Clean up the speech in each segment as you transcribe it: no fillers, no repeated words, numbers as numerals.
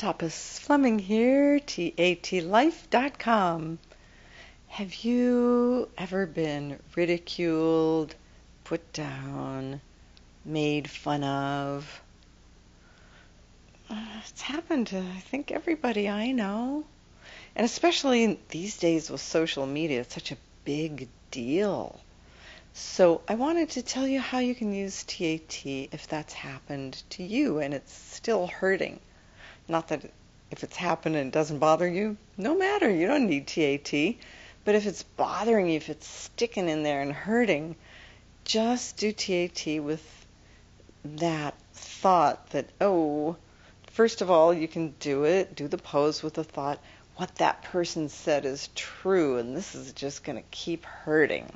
Tapas Fleming here, TATlife.com. Have you ever been ridiculed, put down, made fun of? It's happened to, I think, everybody I know. And especially these days with social media, it's such a big deal. So I wanted to tell you how you can use TAT if that's happened to you and it's still hurting. Not that if it's happened and it doesn't bother you, no matter, you don't need TAT. But if it's bothering you, if it's sticking in there and hurting, just do TAT with that thought that, oh, first of all, you can do the pose with the thought, what that person said is true, and this is just going to keep hurting.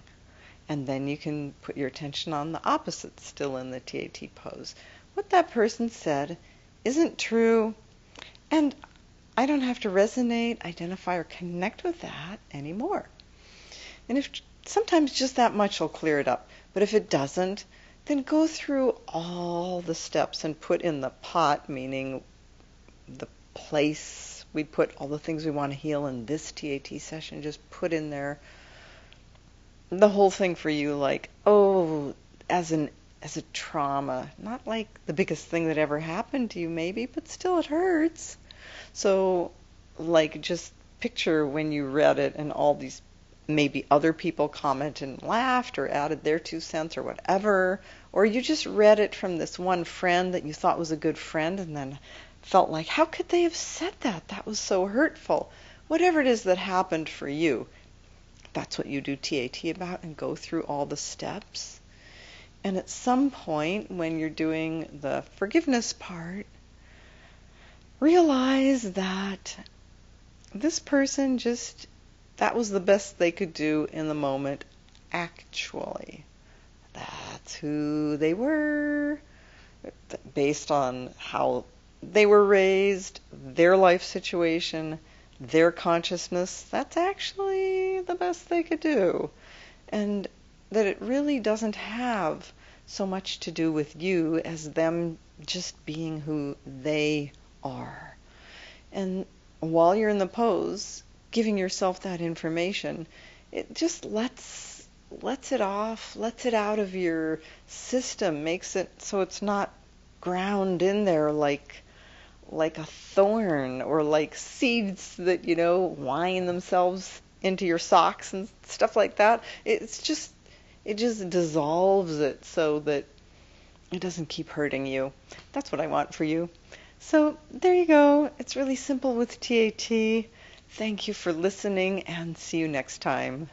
And then you can put your attention on the opposite, still in the TAT pose. What that person said isn't true, and I don't have to resonate, identify, or connect with that anymore. And if sometimes just that much will clear it up, but if it doesn't, then go through all the steps and put in the pot, meaning the place we put all the things we want to heal in this TAT session, just put in there the whole thing for you, like, oh, as a trauma, not like the biggest thing that ever happened to you maybe, but still it hurts. So, like, just picture when you read it and all these maybe other people commented and laughed or added their 2 cents or whatever, or you just read it from this one friend that you thought was a good friend and then felt like, how could they have said that? That was so hurtful. Whatever it is that happened for you, that's what you do TAT about, and go through all the steps. And at some point when you're doing the forgiveness part, realize that this person just, that was the best they could do in the moment, actually. That's who they were, based on how they were raised, their life situation, their consciousness. That's actually the best they could do. And that it really doesn't have so much to do with you as them just being who they are. And while you're in the pose, giving yourself that information, it just lets it off, lets it out of your system, makes it so it's not ground in there like a thorn, or like seeds that, wind themselves into your socks and stuff like that. It just dissolves it so that it doesn't keep hurting you. That's what I want for you. So there you go. It's really simple with TAT. Thank you for listening, and see you next time.